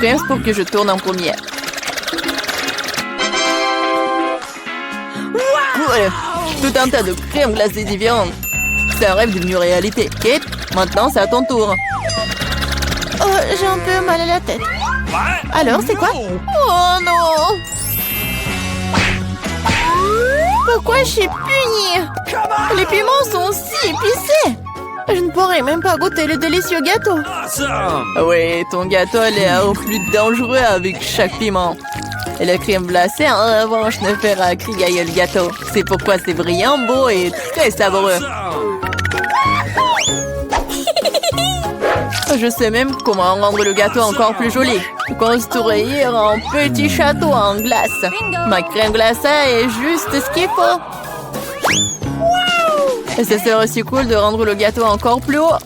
Pense pour que je tourne en premier. Ouais, tout un tas de crèmes glacées différentes. C'est un rêve devenu réalité. Kate, maintenant c'est à ton tour. Oh, j'ai un peu mal à la tête. Alors, c'est quoi? Oh non! Pourquoi je suis punie? Les piments sont si épicés! Je ne pourrais même pas goûter le délicieux gâteau. Oui, ton gâteau a l'air plus dangereux avec chaque piment. Et la crème glacée, en revanche, ne fera crier le gâteau. C'est pourquoi c'est brillant, beau et très savoureux. Je sais même comment rendre le gâteau encore plus joli. Construire un petit château en glace. Ma crème glacée est juste ce qu'il faut. Et ce serait aussi cool de rendre le gâteau encore plus haut.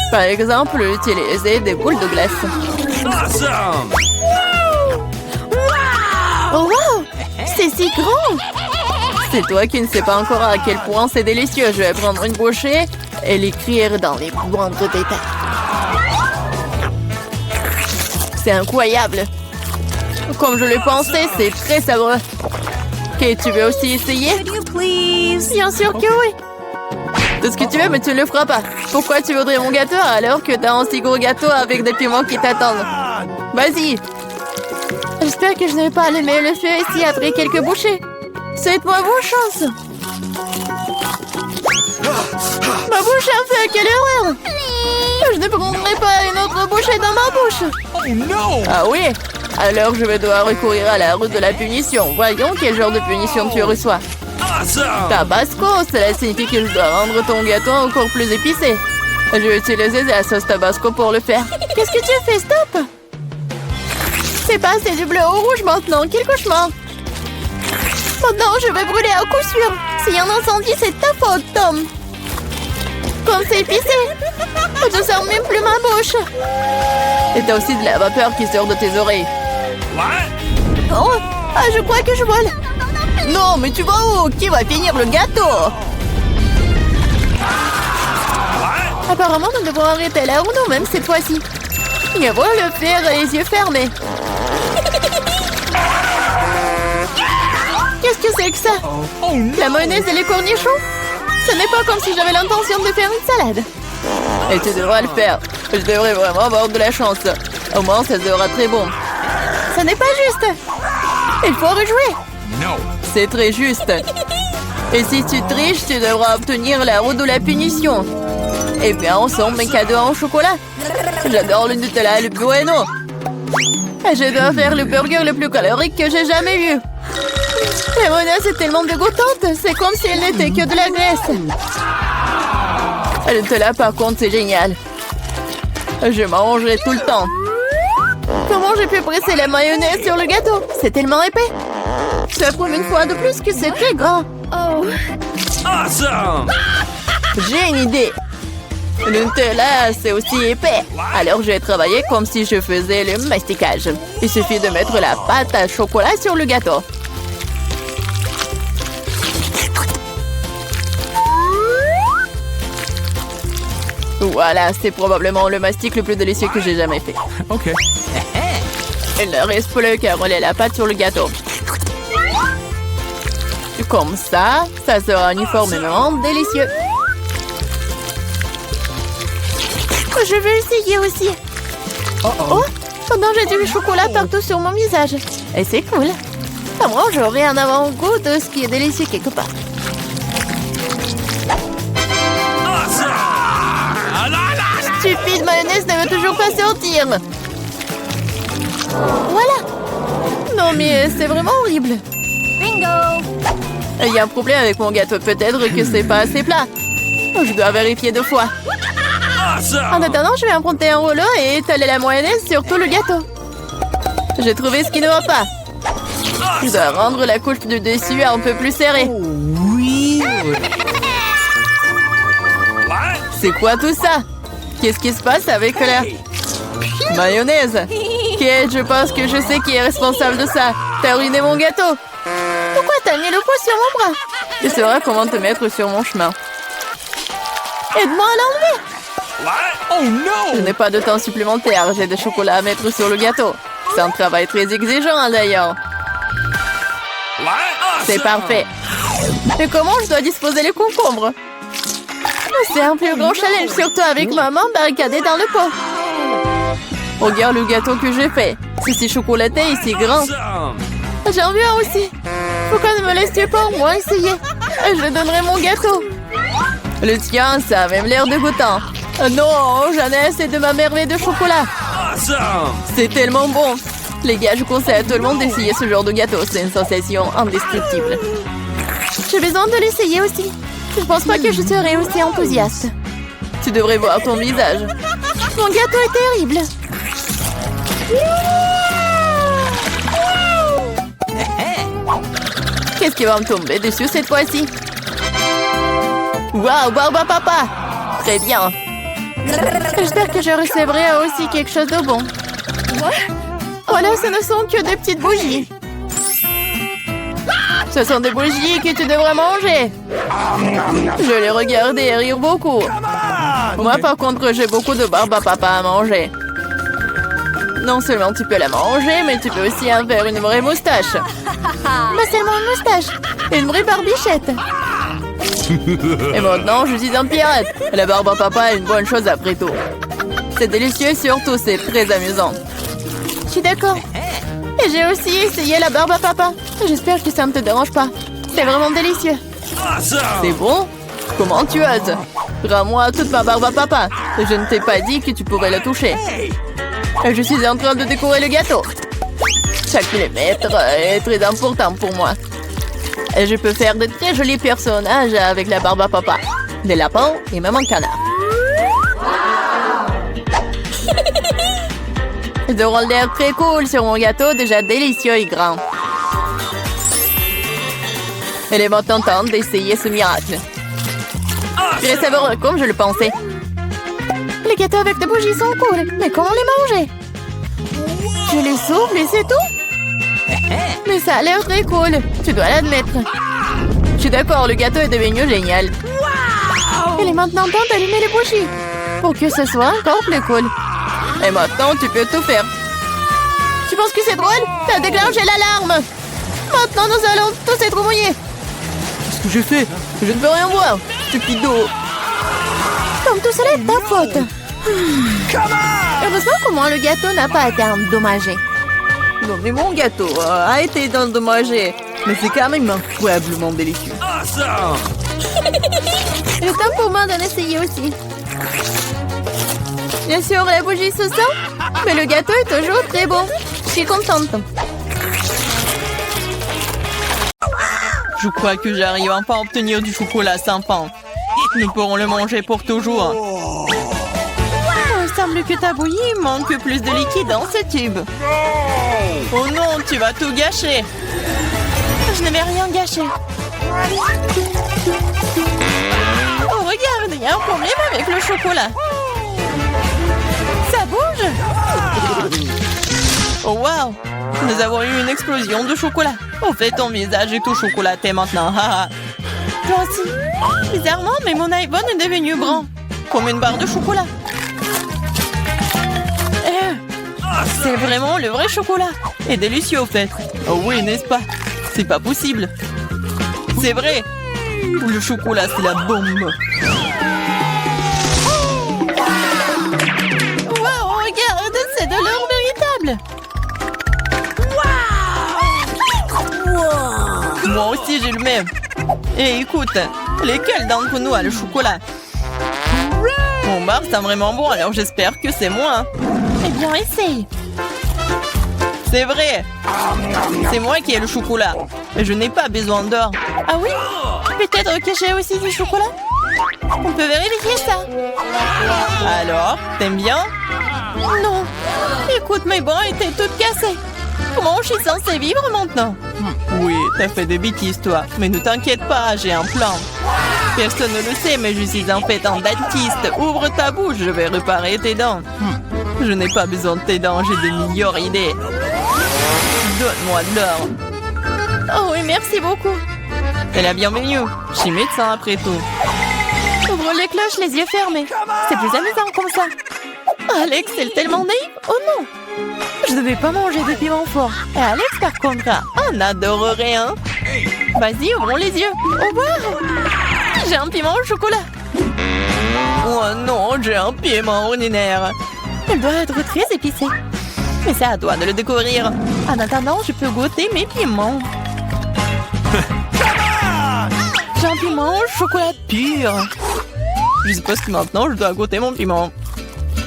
Par exemple, utiliser des boules de glace. Oh wow! C'est si grand! C'est toi qui ne sais pas encore à quel point c'est délicieux. Je vais prendre une bouchée et l'écrire dans les moindres détails. C'est incroyable. Comme je le pensais, c'est très savoureux. Ok, tu veux aussi essayer? Bien sûr que oui! Tout ce que tu veux, mais tu ne le feras pas. Pourquoi tu voudrais mon gâteau alors que t'as un si gros gâteau avec des piments qui t'attendent? Vas-y! J'espère que je ne vais pas allumer le feu ici après quelques bouchées. Souhaite-moi bonne chance. Ma bouche a fait, quelle erreur! Je ne prendrai pas une autre bouchée dans ma bouche. Oh non! Ah oui? Alors je vais devoir recourir à la route de la punition. Voyons quel genre de punition tu reçois. Tabasco, cela signifie que je dois rendre ton gâteau encore plus épicé. Je vais utiliser la sauce Tabasco pour le faire. Qu'est-ce que tu fais? Stop! C'est passé du bleu au rouge maintenant. Quel cauchemar! Oh non, je vais brûler à coup sûr. S'il y a un incendie, c'est ta faute, Tom. Comme c'est épicé. Je ne sens même plus ma bouche. Et t'as aussi de la vapeur qui sort de tes oreilles. Oh, ah, je crois que je vole. Non, mais tu vas où? Qui va finir le gâteau? Apparemment, nous devons arrêter la roue nous-mêmes cette fois-ci. Il va le faire les yeux fermés. Qu'est-ce que c'est que ça? La mayonnaise et les cornichons? Ce n'est pas comme si j'avais l'intention de faire une salade. Et tu devras le faire. Je devrais vraiment avoir de la chance. Au moins, ça sera très bon. Ce n'est pas juste. Il faut rejouer. C'est très juste. Et si tu triches, tu devras obtenir la roue de la punition. Eh bien, on sort mes cadeaux en chocolat. J'adore le Nutella et le Bueno. Et je dois faire le burger le plus calorique que j'ai jamais vu. La mayonnaise est tellement dégoûtante. C'est comme si elle n'était que de la graisse. Le Nutella, par contre, c'est génial. Je mangerai tout le temps. Comment j'ai pu presser la mayonnaise sur le gâteau? C'est tellement épais. Ça prouve une fois de plus que c'est très grand. Oh. J'ai une idée. Le Nutella, c'est aussi épais. Alors, je vais travailler comme si je faisais le masticage. Il suffit de mettre la pâte à chocolat sur le gâteau. Voilà, c'est probablement le mastic le plus délicieux que j'ai jamais fait. Ok. Il ne reste plus qu'à rouler la pâte sur le gâteau. Comme ça sera uniformément délicieux. Je veux essayer aussi. Oh, pendant j'ai du chocolat partout sur mon visage. Et c'est cool. À moi, j'aurai un avant-goût de ce qui est délicieux quelque part. Stupide mayonnaise ne veut toujours pas sortir. Voilà. Non mais c'est vraiment horrible. Bingo. Il y a un problème avec mon gâteau. Peut-être que c'est pas assez plat. Je dois vérifier 2 fois. En attendant, je vais emprunter un rouleau et étaler la mayonnaise sur tout le gâteau. J'ai trouvé ce qui ne va pas. Je dois rendre la couche du dessus un peu plus serrée. Oui. C'est quoi tout ça? Qu'est-ce qui se passe avec la mayonnaise? Kate, je pense que je sais qui est responsable de ça. T'as ruiné mon gâteau. Pourquoi t'as mis le poids sur mon bras? Tu sauras comment te mettre sur mon chemin. Aide-moi à l'enlever. Oh Je no! n'ai pas de temps supplémentaire. J'ai des chocolats à mettre sur le gâteau. C'est un travail très exigeant d'ailleurs. C'est parfait. Mais comment je dois disposer les concombres? C'est un plus grand challenge, surtout avec maman barricadée dans le pot. Regarde le gâteau que j'ai fait. C'est si chocolaté et si grand. J'en veux un aussi. Pourquoi ne me laisses-tu pas au moins essayer? Je donnerai mon gâteau. Le tien, ça a même l'air dégoûtant. Non, j'en ai assez de ma merveille de chocolat. C'est tellement bon. Les gars, je conseille à tout le monde d'essayer ce genre de gâteau. C'est une sensation indescriptible. J'ai besoin de l'essayer aussi. Je pense pas que je serai aussi enthousiaste. Tu devrais voir ton visage. Mon gâteau est terrible. Qu'est-ce qui va me tomber dessus cette fois-ci? Waouh, Barba Papa! Très bien. J'espère que je recevrai aussi quelque chose de bon. Voilà, ce ne sont que des petites bougies. Ce sont des bougies que tu devrais manger. Je les regardais et rire beaucoup. Moi, par contre, j'ai beaucoup de Barba Papa à manger. Non seulement tu peux la manger, mais tu peux aussi en faire une vraie moustache. Mais seulement une moustache. Une vraie barbichette. Et maintenant, je suis un pirate. La Barba Papa est une bonne chose après tout. C'est délicieux et surtout, c'est très amusant. Je suis d'accord. Et j'ai aussi essayé la barbe à papa. J'espère que ça ne te dérange pas. C'est vraiment délicieux. C'est bon? Comment tu oses? Rends-moi toute ma barbe à papa. Je ne t'ai pas dit que tu pourrais la toucher. Et je suis en train de décorer le gâteau. Chaque millimètre est très important pour moi. Et je peux faire de très jolis personnages avec la barbe à papa. Des lapins et même un canard. Ils auront l'air très cool sur mon gâteau, déjà délicieux et grand. Elle est maintenant temps d'essayer ce miracle. Je les savoureux comme je le pensais. Les gâteaux avec des bougies sont cool, mais comment les manger? Je les souffle et c'est tout? Mais ça a l'air très cool, tu dois l'admettre. Je suis d'accord, le gâteau est devenu génial. Il est maintenant temps d'allumer les bougies, pour que ce soit encore plus cool. Et maintenant, tu peux tout faire. Tu penses que c'est drôle? T'as déclenché l'alarme. Maintenant, nous allons tous être mouillés. Qu'est-ce que j'ai fait? Je ne peux rien voir. Stupido. Comme tout cela est ta faute. Heureusement qu'au moins le gâteau n'a pas été endommagé. Non, mais mon gâteau a été endommagé. Mais c'est quand même incroyablement délicieux. Il est temps pour moi d'en essayer aussi. Bien sûr, la bougie se sent, mais le gâteau est toujours très bon. Je suis contente. Je crois que j'arrive enfin à obtenir du chocolat sympa. Nous pourrons le manger pour toujours. Il semble que ta bouillie manque plus de liquide dans ce tube. Oh non, tu vas tout gâcher. Je ne vais rien gâcher. Oh, regarde, il y a un problème avec le chocolat. Ça bouge? Oh wow! Nous avons eu une explosion de chocolat. En fait, ton visage est tout chocolaté maintenant. Toi aussi. Bizarrement, mais mon iPhone est devenu brun. Comme une barre de chocolat. C'est vraiment le vrai chocolat. Et délicieux au fait. Oh oui, n'est-ce pas? C'est pas possible. C'est vrai. Le chocolat, c'est la bombe. Wow, regarde, c'est de l'or véritable. Moi aussi, j'ai le même. Et écoute, lesquels d'entre nous a le chocolat? Mon bar, c'est vraiment bon, alors j'espère que c'est moi. Eh bien, essaye. C'est vrai. C'est moi qui ai le chocolat. Et je n'ai pas besoin d'or. Ah oui? Peut-être que j'ai aussi du chocolat? On peut vérifier ça. Alors, t'aimes bien? Non. Écoute, mes bras étaient toutes cassées. Comment je suis censée vivre maintenant? Oui, t'as fait des bêtises, toi. Mais ne t'inquiète pas, j'ai un plan. Personne ne le sait, mais je suis en fait un dentiste. Ouvre ta bouche, je vais réparer tes dents. Je n'ai pas besoin de tes dents, j'ai des meilleures idées. Donne-moi de l'or. Oh oui, merci beaucoup. Et la bienvenue. Je suis médecin après tout. Ouvre les cloches, les yeux fermés. C'est plus amusant comme ça. Alex, elle est tellement naïve. Oh non. Je devais pas manger de piment fort. Et Alex, par contre, on adorerait, hein. Vas-y, ouvrons les yeux. Au revoir. J'ai un piment au chocolat. Oh non, j'ai un piment ordinaire. Il doit être très épicé. Mais c'est à toi de le découvrir. En attendant, je peux goûter mes piments. J'ai un piment au chocolat pur. Je suppose que maintenant, je dois goûter mon piment.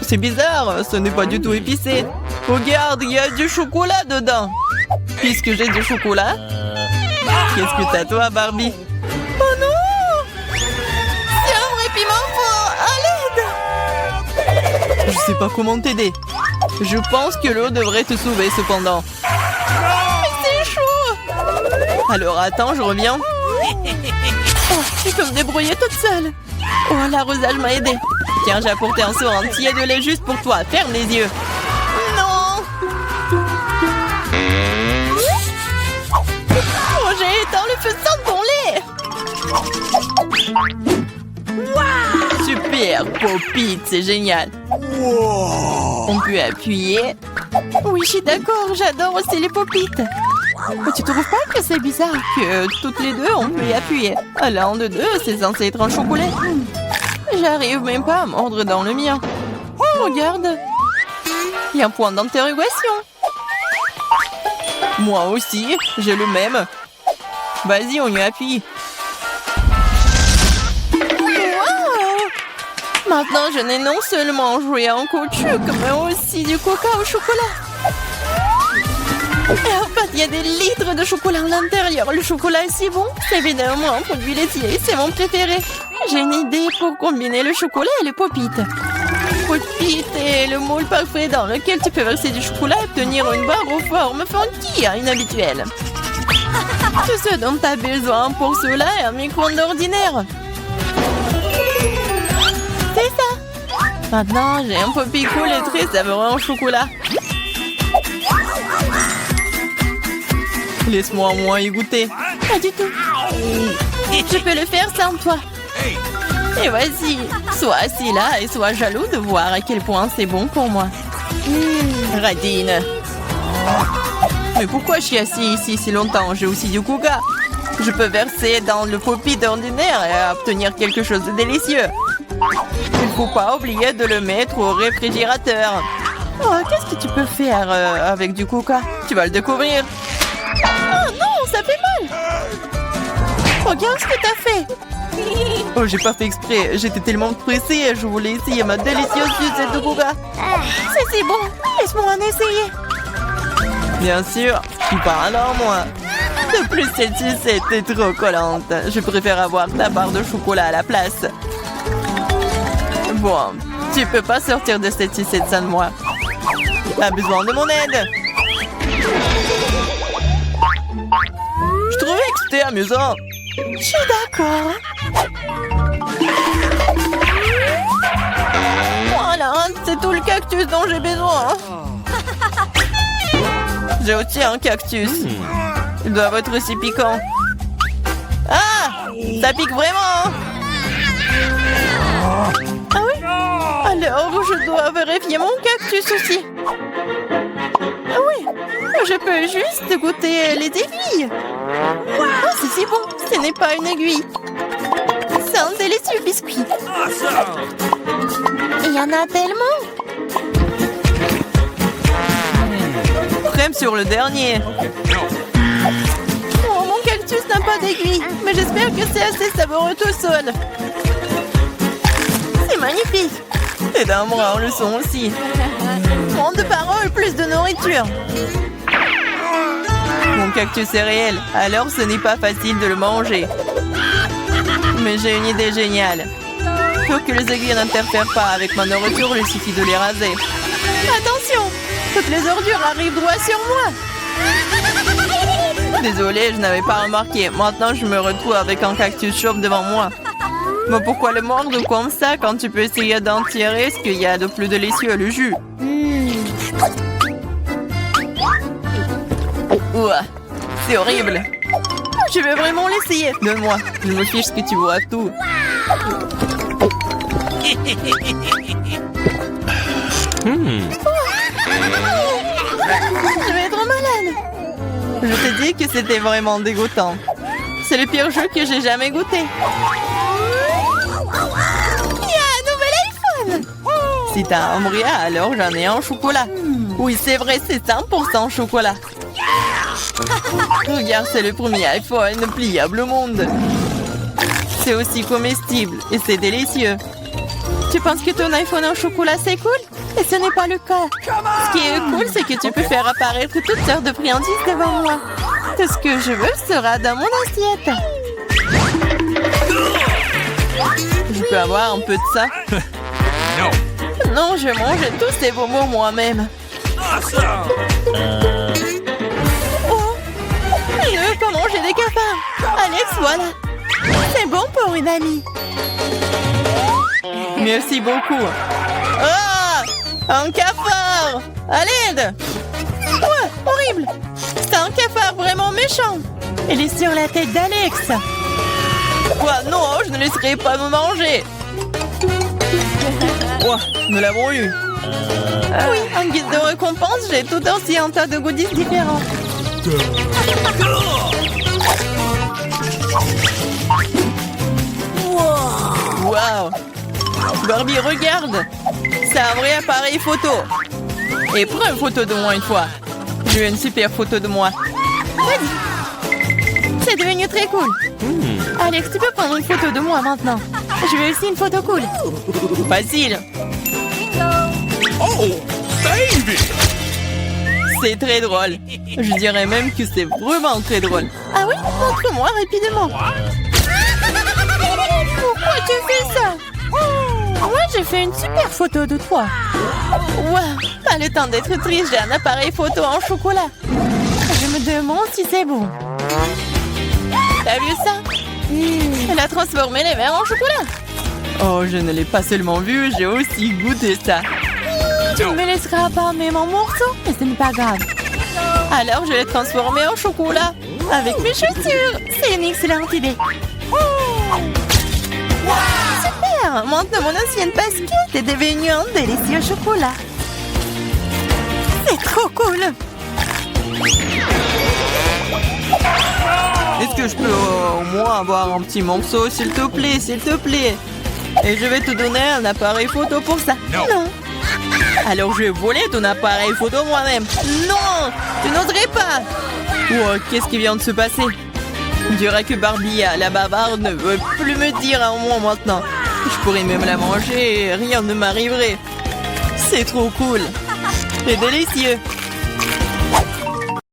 C'est bizarre, ce n'est pas du tout épicé. Regarde, il y a du chocolat dedans. Puisque j'ai du chocolat, qu'est-ce que t'as toi, Barbie? Oh non! C'est un vrai piment fort! À l'aide! Je sais pas comment t'aider. Je pense que l'eau devrait te sauver cependant. Mais c'est chaud! Alors attends, je reviens. Oh, je peux me débrouiller toute seule. Oh, l'arrosage m'a aidé. Tiens, j'ai apporté un seau entier de lait juste pour toi. Ferme les yeux. Non! Oh, j'ai éteint le feu sans ton lait! Wow! Super, Pop-It, c'est génial. On peut appuyer. Oui, je suis d'accord, j'adore aussi les Pop-It. Mais tu trouves pas que c'est bizarre que toutes les deux, on peut y appuyer? L'un de deux, c'est censé être un chocolat. J'arrive même pas à mordre dans le mien. Regarde. Il y a un point d'interrogation. Moi aussi, j'ai le même. Vas-y, on y appuie. Wow! Maintenant, je n'ai non seulement joué en caoutchouc, mais aussi du coca au chocolat. Et en fait, il y a des litres de chocolat à l'intérieur. Le chocolat est si bon. C'est évidemment un produit laitier. C'est mon préféré. J'ai une idée pour combiner le chocolat et le Pop-It. Pop-It est le moule parfait dans lequel tu peux verser du chocolat et obtenir une barre aux formes funky à inhabituelles. Tout ce dont tu as besoin pour cela est un micro-ondes ordinaire. C'est ça. Maintenant, j'ai un Pop-It cool et très savoureux en chocolat. Laisse-moi au moins y goûter. Pas du tout. Je peux le faire sans toi. Et vas-y, sois assis là et sois jaloux de voir à quel point c'est bon pour moi. Radine. Mais pourquoi je suis assis ici si longtemps? J'ai aussi du coca. Je peux verser dans le Pop-It ordinaire et obtenir quelque chose de délicieux. Il ne faut pas oublier de le mettre au réfrigérateur. Oh, qu'est-ce que tu peux faire avec du coca? Tu vas le découvrir. Oh non, ça fait mal. Regarde ce que t'as fait. Oh, j'ai pas fait exprès. J'étais tellement pressée. Je voulais essayer ma délicieuse sucette de coca. C'est si bon. Laisse-moi en essayer. Bien sûr. Je suis pas alors, moi. De plus, cette sucette est trop collante. Je préfère avoir ta barre de chocolat à la place. Bon, tu peux pas sortir de cette sucette sans moi. T'as besoin de mon aide. Je trouvais que c'était amusant. Je suis d'accord. Voilà, c'est tout le cactus dont j'ai besoin. J'ai aussi un cactus. Ils doivent être aussi piquants. Ah! Ça pique vraiment! Ah oui? Alors, je dois vérifier mon cactus aussi. Ah oui, je peux juste goûter les aiguilles. Oh, c'est si bon, ce n'est pas une aiguille. C'est un délicieux biscuit. Il y en a tellement. Crème sur le dernier. Oh, mon cactus n'a pas d'aiguille, mais j'espère que c'est assez savoureux tout seul. C'est magnifique. Les dames le sont aussi. Moins de paroles, plus de nourriture. Mon cactus est réel, alors ce n'est pas facile de le manger. Mais j'ai une idée géniale. Pour que les aiguilles n'interfèrent pas avec ma nourriture, il suffit de les raser. Attention! Toutes les ordures arrivent droit sur moi. Désolée, je n'avais pas remarqué. Maintenant, je me retrouve avec un cactus chauve devant moi. Mais pourquoi le mordre comme ça quand tu peux essayer d'en tirer ce qu'il y a de plus délicieux, le jus? Ouah, c'est horrible. Je vais vraiment l'essayer. Donne-moi, je me fiche ce que tu vois tout. Je vais être malade. Je te dis que c'était vraiment dégoûtant. C'est le pire jeu que j'ai jamais goûté. Il y a un nouvel iPhone. Si t'as un brouillard, alors j'en ai un au chocolat. Oui, c'est vrai, c'est 100% chocolat. Regarde, c'est le premier iPhone pliable au monde. C'est aussi comestible et c'est délicieux. Tu penses que ton iPhone en chocolat, c'est cool? Et ce n'est pas le cas. Ce qui est cool, c'est que tu peux faire apparaître toutes sortes de friandises devant moi. Tout ce que je veux sera dans mon assiette. Je peux avoir un peu de ça? No. Non, je mange tous ces bonbons moi-même. Oh, je ne veux pas manger des cafards. Alex, voilà. C'est bon pour une amie. Merci beaucoup. Ah, un cafard. À l'aide. Ouais, horrible. C'est un cafard vraiment méchant. Il est sur la tête d'Alex. Quoi, non, je ne laisserai pas me manger. Ouah, nous l'avons eu. Oui, en guise de récompense, j'ai tout aussi un tas de goodies différents. Wow. Barbie, regarde. C'est un vrai appareil photo. Et prends une photo de moi une fois. J'ai une super photo de moi. Vas-y. C'est devenu très cool. Alex, tu peux prendre une photo de moi maintenant. Je veux aussi une photo cool. Facile. Oh, baby! C'est très drôle. Je dirais même que c'est vraiment très drôle. Ah oui? Montre-moi rapidement. Pourquoi tu fais ça? Moi, j'ai fait une super photo de toi. Wow, pas le temps d'être triste, j'ai un appareil photo en chocolat. Je me demande si c'est bon. T'as vu ça? Elle a transformé les verres en chocolat. Oh, je ne l'ai pas seulement vu, j'ai aussi goûté ça. Tu ne me laisseras pas même en morceaux, mais ce n'est pas grave. Alors, je l'ai transformé en chocolat avec mes chaussures. C'est une excellente idée. Super! Maintenant, mon ancienne basket est devenue un délicieux chocolat. C'est trop cool! Est-ce que je peux au moins avoir un petit morceau, s'il te plaît, s'il te plaît? Et je vais te donner un appareil photo pour ça. Non. Alors je vais voler ton appareil photo moi-même. Non! Tu n'oserais pas! Wow, qu'est-ce qui vient de se passer? On dirait que Barbie, la bavarde, ne veut plus me dire un mot maintenant. Je pourrais même la manger et rien ne m'arriverait. C'est trop cool. C'est délicieux.